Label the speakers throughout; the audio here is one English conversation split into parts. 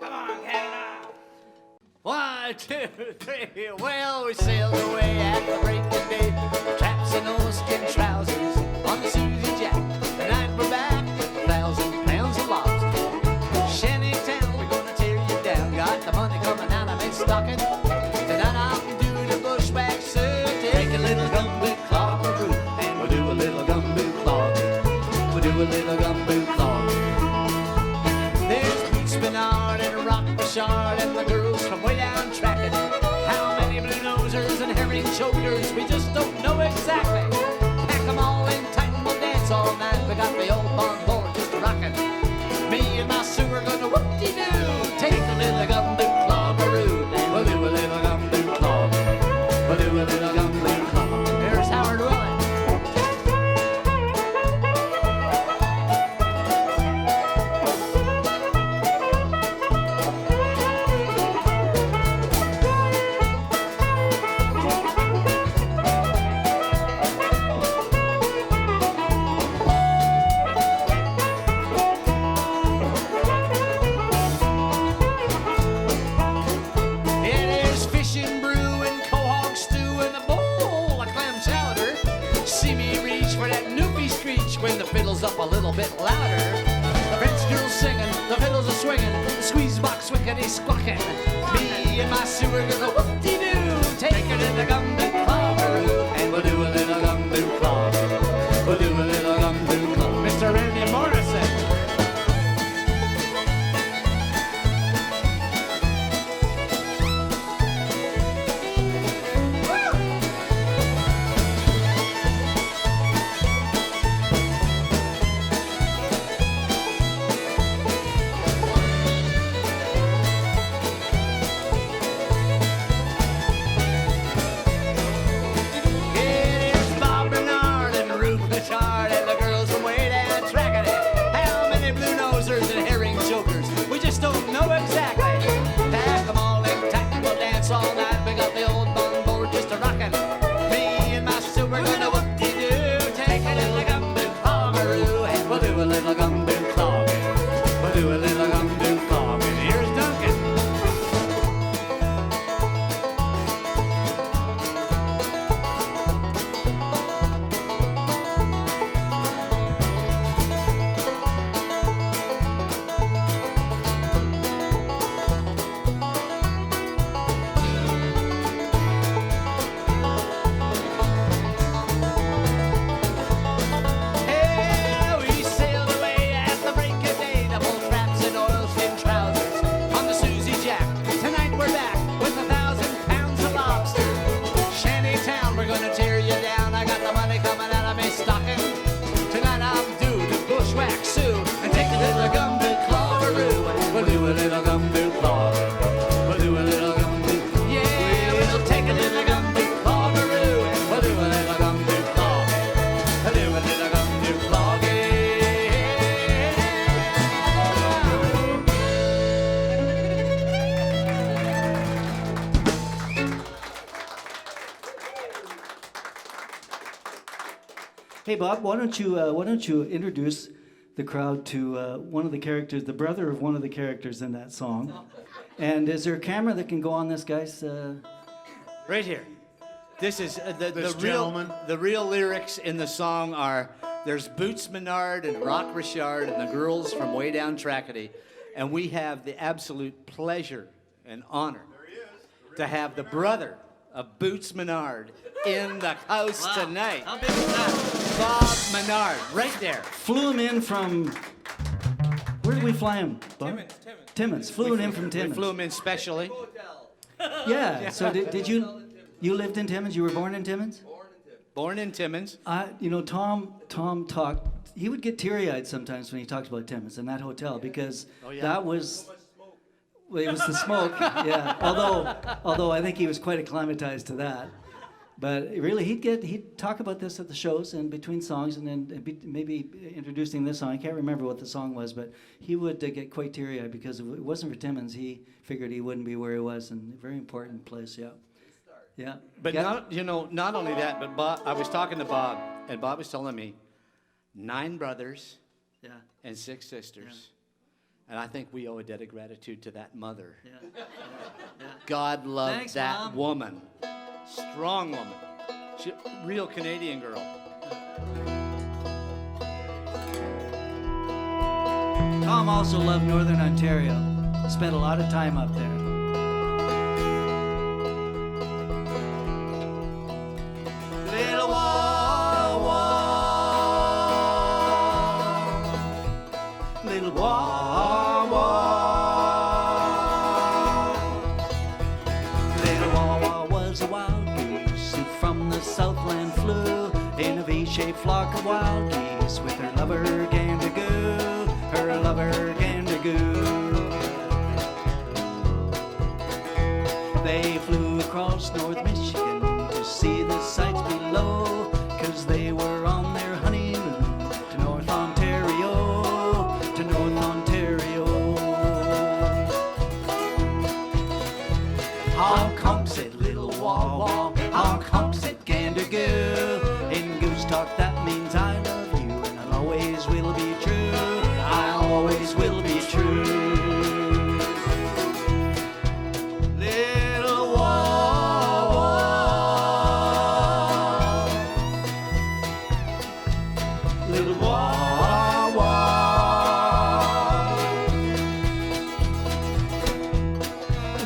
Speaker 1: Come on, Canada.
Speaker 2: 1, 2, 3. Well, we sailed away at the break of day. Traps and oilskin trousers on the Susie Jack. Tonight we're back with 1,000 pounds of lobster. Shantytown, we're gonna tear you down. Got the money coming out of my stocking. Tonight I'm doing a bushwhack suit. Take a little Gumboot Clogeroo, and we'll do a little Gumboot Clog. We'll do a little Gumboot Clog. There's Boots Menard and Rock Bouchard and the girls from way down tracking. How many blue nosers and herring chokers, we just don't know exactly. Pack 'em all in tight and we'll dance all night. We got the old on board just rocking. Me and my Sue are gonna whoop-de-doo. Take a little Gumboot Clogeroo, and we'll do a little Gumboot Clog. We'll do a little Gumboot Clog. There's Howard Willett. When the fiddle's up a little bit louder, the French girl's singing, the fiddles are swinging, the squeeze box wickety squawking. Me and my Sue are gonna whoop-de-doo, take it in the Gumboot Clogeroo, and we'll do a little Gumboot Clog. We'll do a little Gumboot Clog. Mr. Randy Morrison. All night we got the old on board just a rockin'. Me and my Sue we're gonna whoop-de-doo. Take a little Gumboot Clogeroo, and we'll do a little Gumboot Clog. We'll do a little Gumboot Clog. And here's Duncan.
Speaker 3: Hey Bob, why don't you introduce the crowd to one of the characters, the brother of one of the characters in that song? And is there a camera that can go on this, guys?
Speaker 2: Right here. This is the real lyrics in the song are: there's Boots Menard and Rock Richard and the girls from way down Trackety, and we have the absolute pleasure and honor to have the brother of Boots Menard in the house tonight.
Speaker 3: How big is that?
Speaker 2: Bob Menard, right there.
Speaker 3: Flew him in from, where did we fly him, Bob? Timmins. Flew him in from Timmins.
Speaker 2: We flew him in specially.
Speaker 3: Yeah, so did you lived in Timmins? You were born in Timmins?
Speaker 2: Born in Timmins.
Speaker 3: Tom talked, he would get teary-eyed sometimes when he talked about Timmins and that hotel because that was, well, it was the smoke, yeah. Although I think he was quite acclimatized to that. But really, he'd talk about this at the shows and between songs, and then maybe introducing this song. I can't remember what the song was, but he would get quite teary-eyed because if it wasn't for Timmins, he figured he wouldn't be where he was, and a very important place. Yeah, yeah.
Speaker 2: But not only that, but Bob. I was talking to Bob, and Bob was telling me 9 brothers, and 6 sisters. And I think we owe a debt of gratitude to that mother.
Speaker 3: Yeah. Yeah.
Speaker 2: God loved
Speaker 3: Thanks,
Speaker 2: that
Speaker 3: Mom.
Speaker 2: woman. Strong woman. She, real Canadian girl.
Speaker 3: Tom also loved Northern Ontario. Spent a lot of time up there. Little Wawa, little Wawa, little Wawa was a wild goose who from the Southland flew in a V-shaped flock of wild geese with her lover Gandagoo, her lover Gandagoo. They flew across North Michigan to see the sights below, 'cause they were on their honeymoon to North Ontario, to North Ontario. Honk, honk, said little Wawa, honk, honk, said Gandagoo. In goose talk that means I love you, and I'll always will be true, I always will be true. Little Wawa, little Wawa.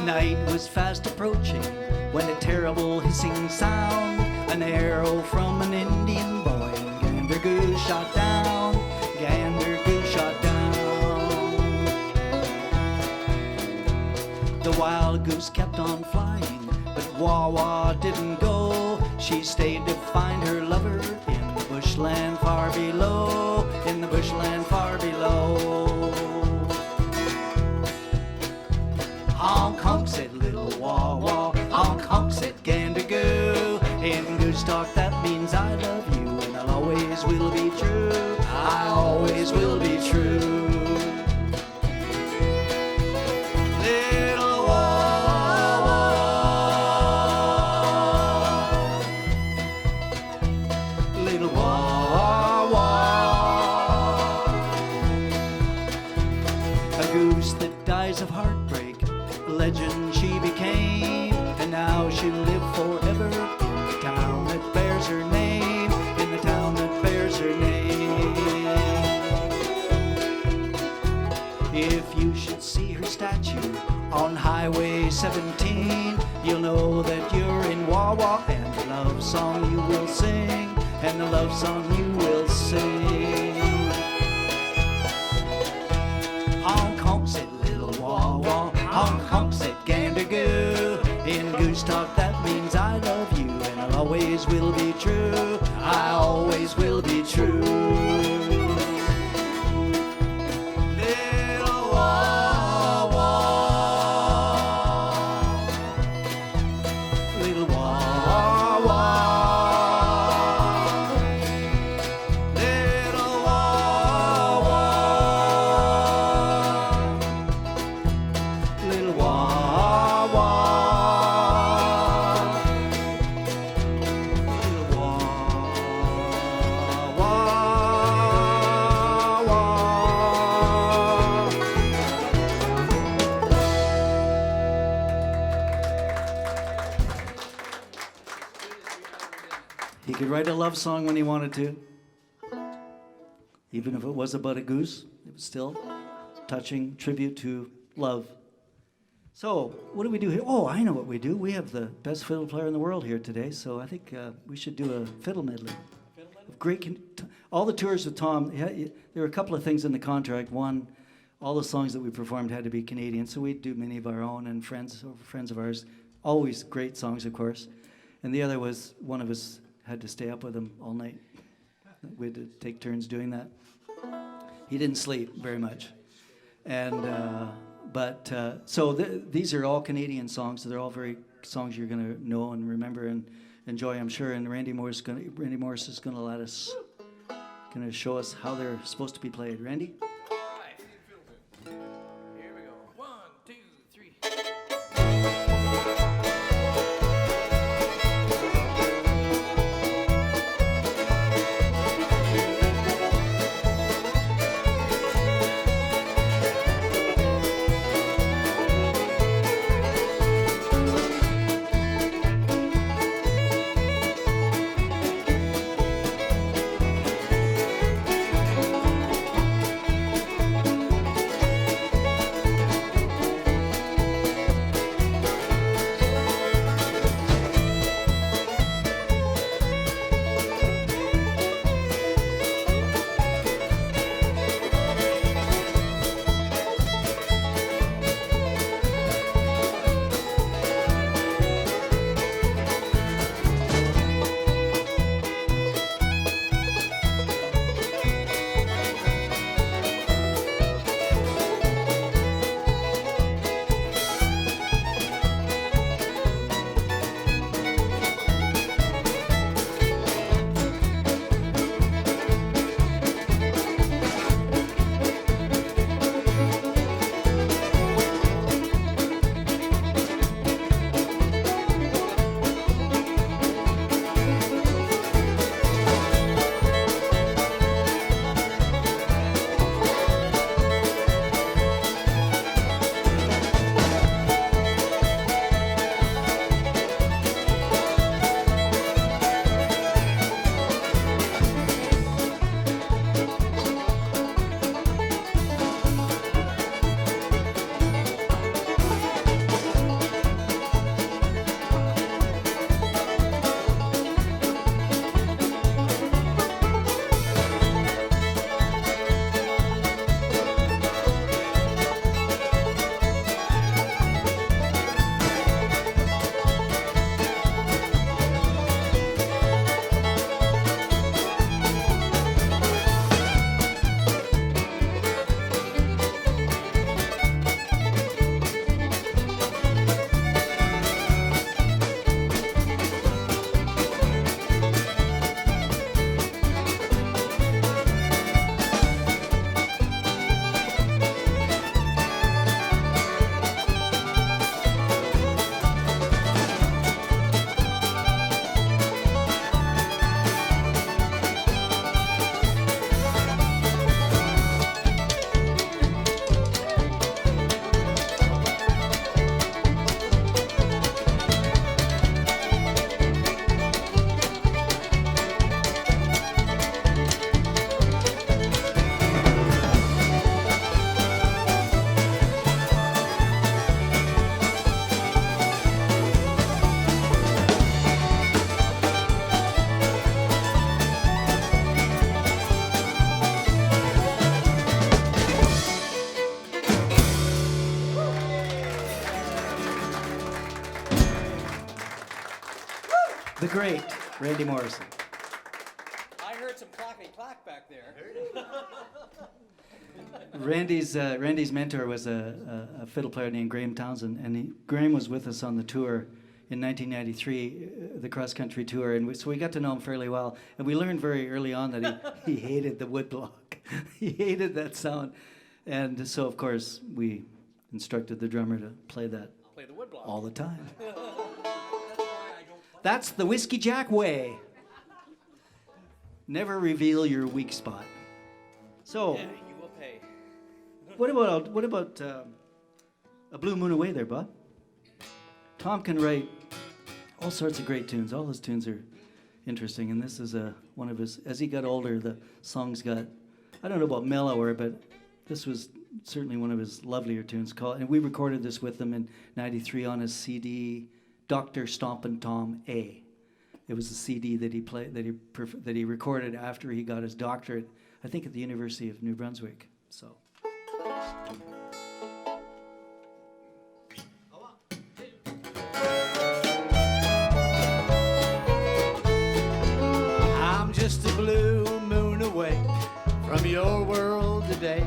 Speaker 3: Night was fast approaching when a terrible hissing sound, an arrow from an Indian boy, and Gandagoo shot down, Gandagoo shot down. The wild goose kept on flying, but Wawa didn't go. She stayed to find her lover in the bushland far below, in the bushland far below. Honk, honk, said little Wawa, honk, honk, said Gandagoo. In goose talk that means I love you, and I'll always will be true, I always will be true. Little Wawa, little Wawa. A goose that dies of heartbreak, a legend she became, and now she'll live forever in the town that bears her name, in the town that bears her name. If you should see her statue on Highway 17, you'll know that you're in Wawa, and the love song you will sing, and the love song you will sing. Honk, honk, said little Wawa, honk, honk, said Gandagoo. In goose talk that means I love you, and I'll always will be true, I always will be true. Little Wawa, little Wawa, little Wawa, little Wawa, little Wawa. He could write a love song when he wanted to. Even if it was about a goose, it was still touching tribute to love. So, what do we do here? Oh, I know what we do. We have the best fiddle player in the world here today, so I think we should do a fiddle medley. All the tours with Tom, there were a couple of things in the contract. One, all the songs that we performed had to be Canadian, so we'd do many of our own and friends of ours. Always great songs, of course. And the other was one of us had to stay up with him all night. We had to take turns doing that. He didn't sleep very much. And these are all Canadian songs, so they're all very songs you're going to know and remember and enjoy, I'm sure. And Randy Morris is going to let us, going to show us how they're supposed to be played. Randy?
Speaker 1: All right. Here we go. 1, 2, 3.
Speaker 3: great, Randy Morrison.
Speaker 2: I heard some clackety clack back there.
Speaker 3: Randy's mentor was a fiddle player named Graham Townsend, and Graham was with us on the tour in 1993, the cross-country tour, and so we got to know him fairly well. And we learned very early on that he hated the woodblock. He hated that sound. And so, of course, we instructed the drummer to play that
Speaker 2: Play the woodblock
Speaker 3: all the time. That's the Whiskey Jack way. Never reveal your weak spot. So,
Speaker 2: Yeah, you will pay.
Speaker 3: what about A Blue Moon Away there, Bob? Tom can write all sorts of great tunes. All his tunes are interesting, and this is one of his. As he got older, the songs got, I don't know about mellower, but this was certainly one of his lovelier tunes. And we recorded this with him in '93 on his CD, Dr. Stompin Tom A. It was a CD that he played, that he recorded after he got his doctorate, I think at the University of New Brunswick. So. I'm just a blue moon away from your world today.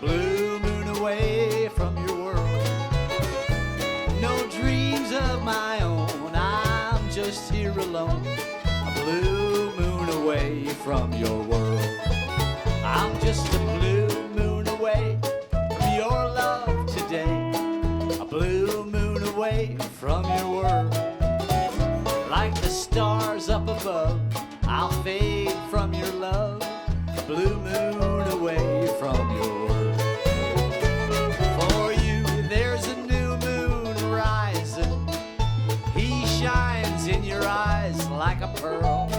Speaker 3: Blue moon away from your world. No dreams of my own, I'm just here alone. A blue moon away from your world. I'm just a blue moon away from your love today. A blue moon away from your world. Like the stars up above, I'll fade from your love. A blue moon away from your world. For you, there's a new moon rising. He shines in your eyes like a pearl.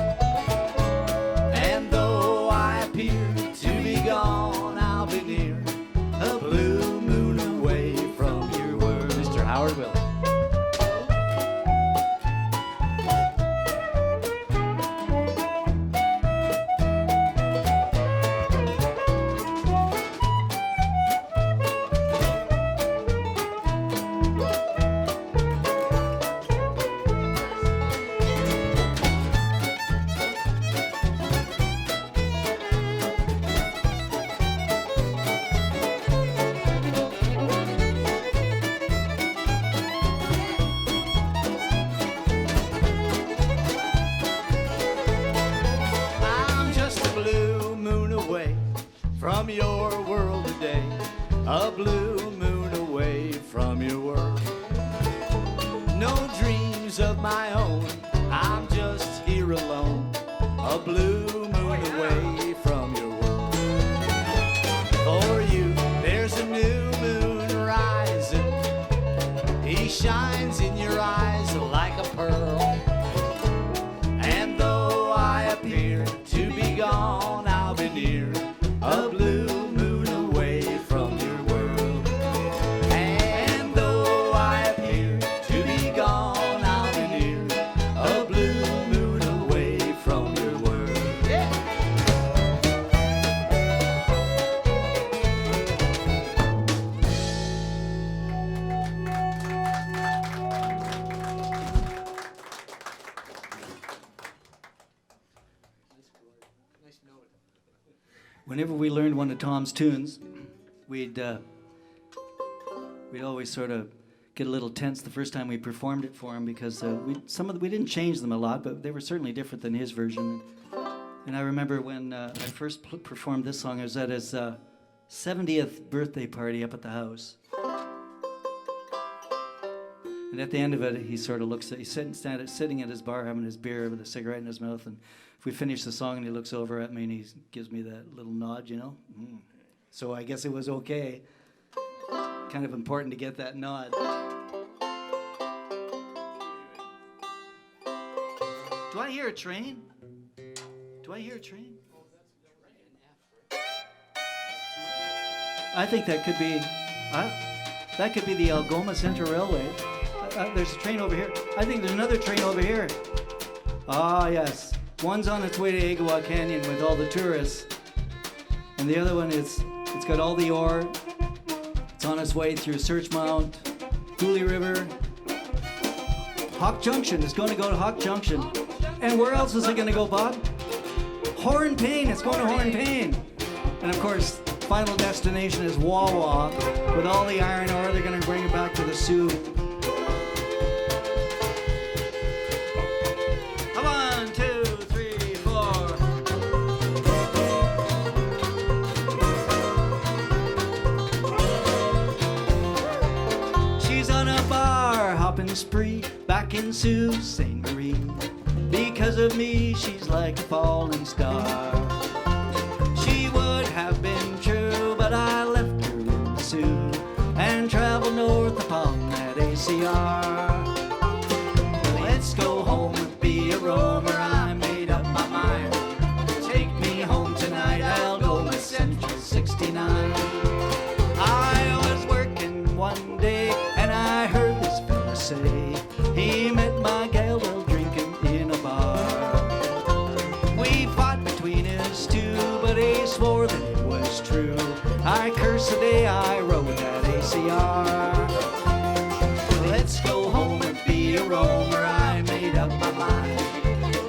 Speaker 3: And though I appear to be gone, I'll be near. A blue moon away from your world. Mr. Howard Willett. From your world today, a blue moon away from your world. No dreams of my own, I'm just here alone. A blue moon away from your world. For you, there's a new moon rising. He shines in your eyes like a pearl. And though I appear to be gone, I'll be near. A blue moon away from your world. And though I appear to be gone, I'll be near. A blue moon away from your world. Yeah. Whenever we learned one of Tom's tunes, we'd always sort of get a little tense the first time we performed it for him because we didn't change them a lot, but they were certainly different than his version. And I remember when I first performed this song, I was at his 70th birthday party up at the house. And at the end of it, he sort of looks at, he's sitting at his bar having his beer with a cigarette in his mouth, and if we finish the song and he looks over at me and he gives me that little nod, you know. So I guess it was okay. Kind of important to get that nod. Do I hear a train? Do I hear a train? I think that could be the Algoma Central Railway. There's a train over here. I think there's another train over here. Ah, yes. One's on its way to Agawa Canyon with all the tourists, and the other one it's got all the ore. It's on its way through Search Mount, Cooley River, Hawk Junction. It's going to go to Hawk Junction. And where else is it going to go, Bob? Horn Pain. It's going to Horn Pain. And of course, final destination is Wawa. With all the iron ore, they're going to bring it back to the Sioux. Come on, 2, 3, 4. She's on a bar hopping spree back in Sault Ste. Marie. Because of me, she's like a falling star. She would have been true, but I left her in the Sioux and traveled north upon that ACR. Let's go home and be a roamer. I made up my mind. Take me home tonight, Algoma Central 69. I was working one day and I heard this fella say he met my gal while drinking in a bar. We fought between us two, but he swore that it was true. I cursed the day I rode that ACR. Let's go home and be a roamer. I made up my mind.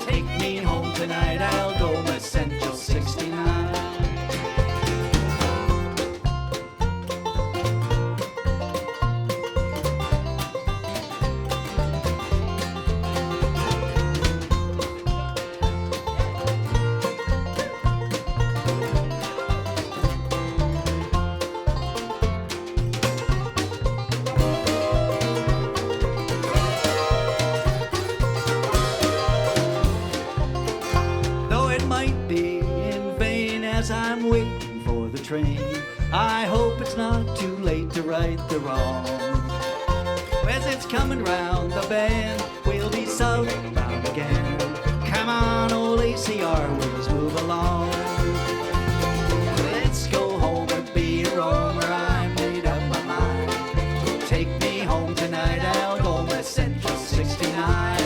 Speaker 3: Take me home tonight, Algoma Central 69. I'm waiting for the train. I hope it's not too late to right the wrong. As it's coming round the bend, we'll be southbound again. Come on, old ACR wheels, move along. Let's go home and be a roamer. I made up my mind. Take me home tonight, Algoma Central 69.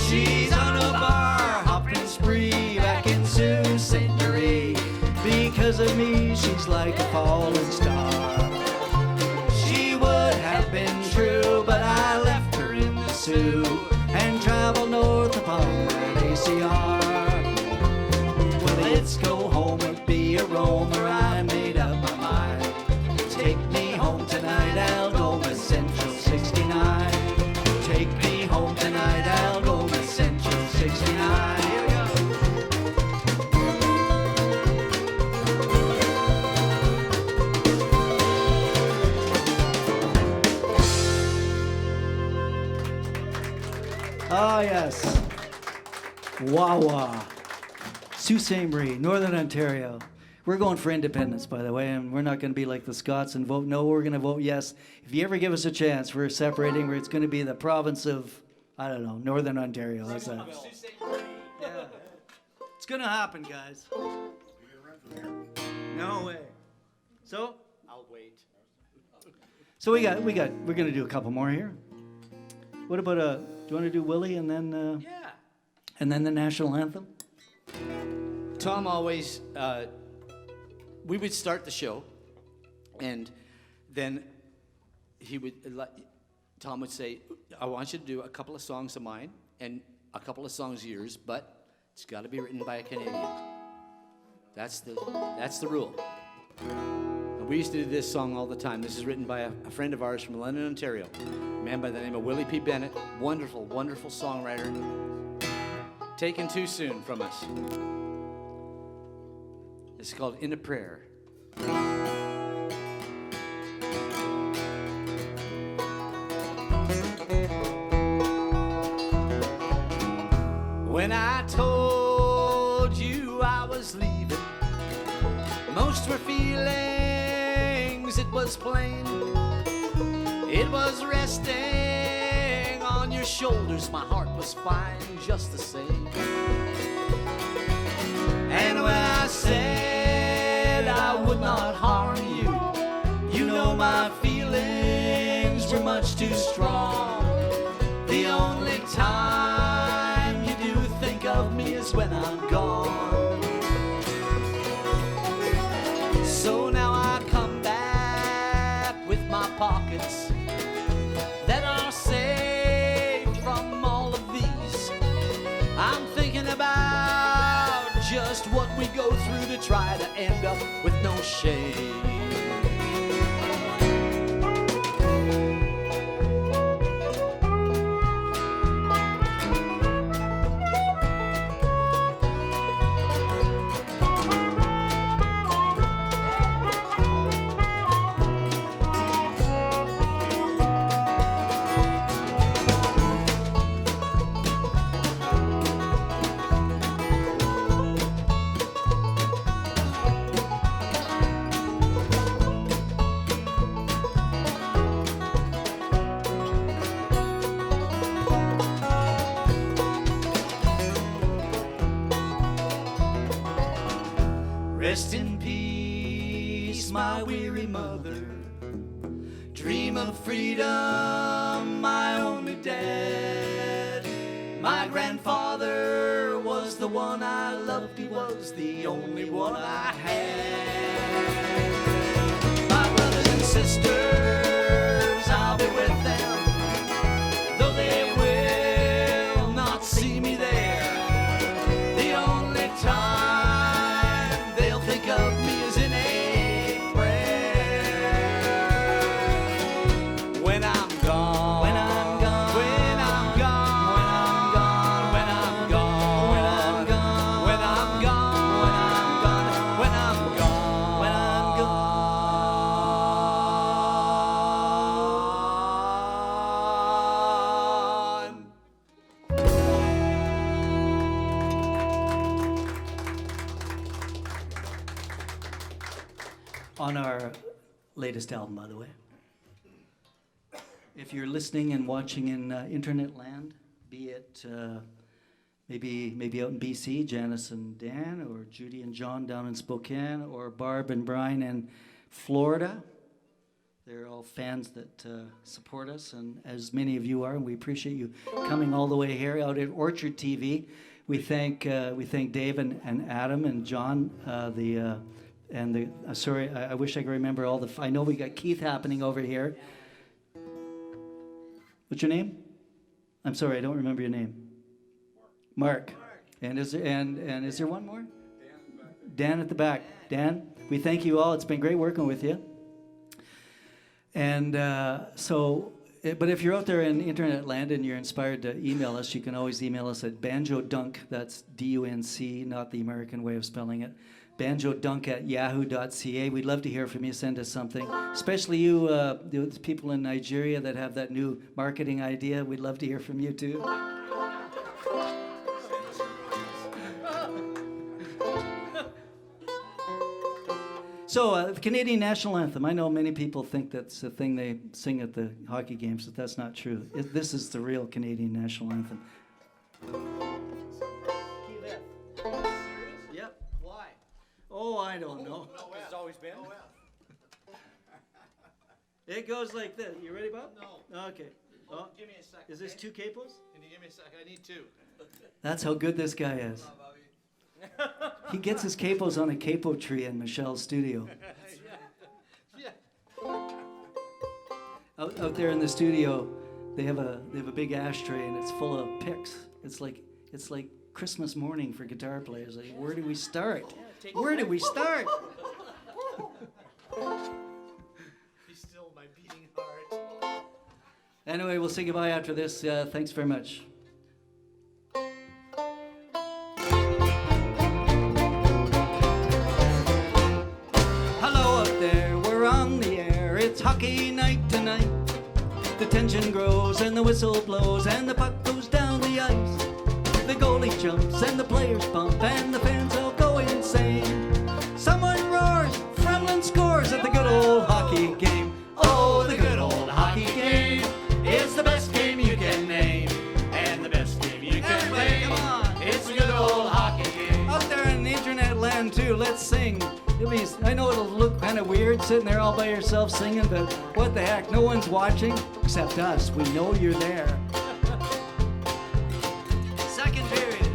Speaker 3: She's on a bar hopping spree back in Sault Ste. Marie. Because of me, she's like a falling star. She would have been true, but I left her in the Sioux and traveled north upon that ACR. Well, let's go home and be a roamer. I made up my mind. Take me home tonight, Algoma Central 69. Take me home tonight, Algoma Central 69. Here we go. Ah, yes. Wawa. Sault Ste. Marie, Northern Ontario. We're going for independence, by the way, and we're not going to be like the Scots and vote no. We're going to vote yes. If you ever give us a chance, we're separating where it's going to be the province of, I don't know, Northern Ontario. How's that? Yeah. It's going to happen, guys. No way. So?
Speaker 2: I'll wait.
Speaker 3: So we're going to do a couple more here. What about do you want to do Willie and then
Speaker 2: Yeah.
Speaker 3: and then the national anthem?
Speaker 2: Tom always, we would start the show, and then Tom would say, I want you to do a couple of songs of mine and a couple of songs of yours, but it's got to be written by a Canadian. That's the rule. And we used to do this song all the time. This is written by a friend of ours from London, Ontario, a man by the name of Willie P. Bennett. Wonderful, wonderful songwriter. Taken too soon from us. It's called In a Prayer. When I told you I was leaving, most were feelings, it was plain. It was resting on your shoulders, my heart was fine just the same. And when I said I would not harm you, you know my feelings were much too strong. The only time you do think of me is when I'm gone. So now I come back with my pockets that are safe from what we go through to try to end up with no shame. Rest in peace, my weary mother. Dream of freedom, my only dad. My grandfather was the one I loved, he was the only one I had. My brothers and sisters, I'll be with them, though they will not see me there. The only time of me is in a prayer. When I'm gone, when I'm gone, when I'm gone, when I'm gone, when I'm gone, when I'm gone, when I'm gone, when I'm gone, when I'm
Speaker 3: on our latest album, by the way. If you're listening and watching in internet land, be it maybe out in BC, Janice and Dan, or Judy and John down in Spokane, or Barb and Brian in Florida, they're all fans that support us, and as many of you are, and we appreciate you coming all the way here out at Orchard TV. We thank Dave and Adam and John, sorry, I wish I could remember all the. I know we got Keith happening over here. What's your name? I'm sorry, I don't remember your name. Mark. And is there one more? Dan at the back. Dan, we thank you all. It's been great working with you. And but if you're out there in internet land and you're inspired to email us, you can always email us at banjodunk. That's D-U-N-C, not the American way of spelling it. banjodunk@yahoo.ca. We'd love to hear from you. Send us something, especially you, the people in Nigeria that have that new marketing idea. We'd love to hear from you too. So, the Canadian National Anthem. I know many people think that's the thing they sing at the hockey games, but that's not true. This is the real Canadian National Anthem. Yep. Why? Oh, I don't know.
Speaker 2: It's always been.
Speaker 3: It goes like this. You ready, Bob?
Speaker 2: No.
Speaker 3: Okay. Oh,
Speaker 2: Give me a second.
Speaker 3: is this two capos?
Speaker 2: Can you give me a second? I need two.
Speaker 3: That's how good this guy is. He gets his capos on a capo tree in Michelle's studio.
Speaker 2: Yeah.
Speaker 3: Out there in the studio, they have a big ashtray and it's full of picks. It's like Christmas morning for guitar players. Like, where do we start? Where do we start?
Speaker 2: He's still my beating heart.
Speaker 3: Anyway, we'll say goodbye after this. Thanks very much. Hello up there, we're on the air. It's hockey night tonight. The tension grows and the whistle blows and the puck goes down the ice. The goalie jumps and the players bump and the fans all go insane. Someone roars, Fremlin scores at the good old hockey game. Oh, the good old hockey game is the best game you can name. And the best game you can play. Come on. It's the good old hockey game. Out there in internet land too, let's sing. I know it'll look kind of weird sitting there all by yourself singing, but what the heck, no one's watching except us. We know you're there. Second period.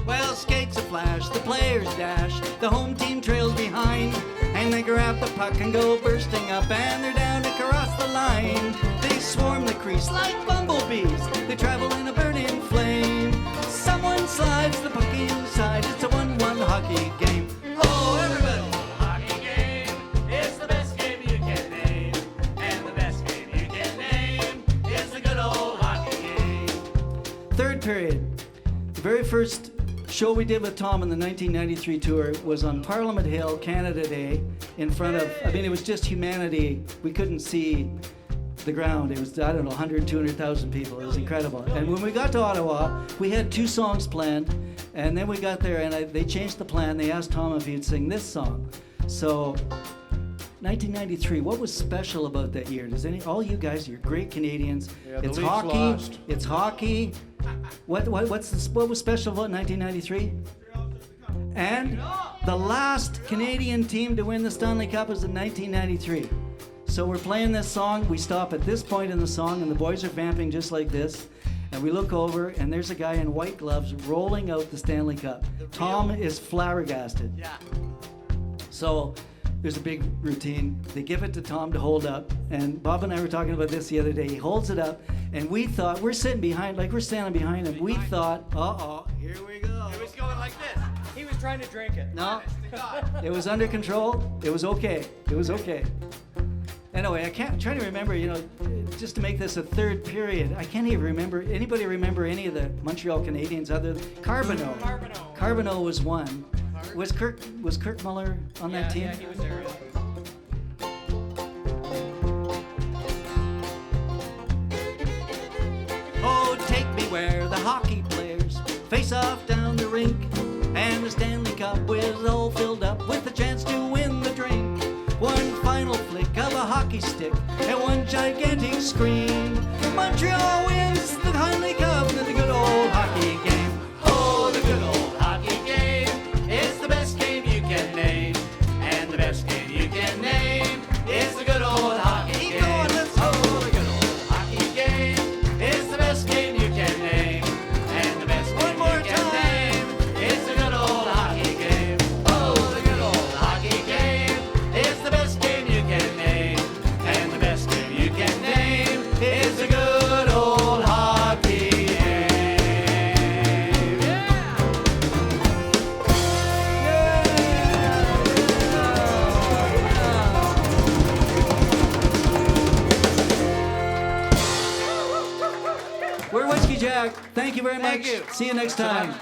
Speaker 3: Well, skates a flash, the players dash, the home team trails behind, and they grab the puck and go bursting up, and they're down to cross the line. They swarm the crease like bumblebees. They travel in a burning flame. Someone slides the puck inside. It's a one one hockey game.
Speaker 2: Oh, everybody! Hockey game is the best game you can name. And the best game you can name is the good old hockey game.
Speaker 3: Third period. The very first show we did with Tom in the 1993 tour was on Parliament Hill, Canada Day, in front of, it was just humanity. We couldn't see the ground. It was, 100, 200,000 people. It was incredible. And when we got to Ottawa, we had 2 songs planned, and then we got there and they changed the plan. They asked Tom if he'd sing this song. So, 1993, what was special about that year? All you guys, you're great Canadians.
Speaker 1: Yeah, the
Speaker 3: it's
Speaker 1: Leafs
Speaker 3: hockey.
Speaker 1: lost.
Speaker 3: It's hockey. What was special about 1993? And the last Canadian team to win the Stanley Cup was in 1993. So we're playing this song. We stop at this point in the song, and the boys are vamping just like this. And we look over, and there's a guy in white gloves rolling out the Stanley Cup. Tom is flabbergasted.
Speaker 2: Yeah.
Speaker 3: So there's a big routine. They give it to Tom to hold up. And Bob and I were talking about this the other day. He holds it up, and we thought, we're sitting behind, like we're standing behind him. We thought, uh-oh, here we go.
Speaker 2: It was going like this. He was trying to drink it.
Speaker 3: No, it was under control. It was okay. It was okay. Anyway, I'm trying to remember, just to make this a third period, I can't even remember. Anybody remember any of the Montreal Canadiens other than Carbonneau? Carbonneau was one. Was Kirk Muller on that team?
Speaker 2: Yeah, he was there.
Speaker 3: Oh, take me where the hockey players face off down the rink, and the Stanley Cup was all filled up with the chance to win the drink. One final flick of a hockey stick and one gigantic scream. Montreal wins the Stanley Cup in the good old hockey game.
Speaker 2: Oh, the good old hockey game is the best game you can name. And the best game you can name is the good old hockey
Speaker 3: Keep
Speaker 2: game.
Speaker 3: going, let's
Speaker 2: Oh, the good old hockey game is the best game you can name. And the best game
Speaker 3: more
Speaker 2: you can name is the good old hockey game. Oh, the good old hockey game is the best game you can name. And the best game you can name is the good old hockey game. Yeah!
Speaker 3: We're Whiskey Jack. Thank you very much.
Speaker 2: Thank you.
Speaker 3: See you next time.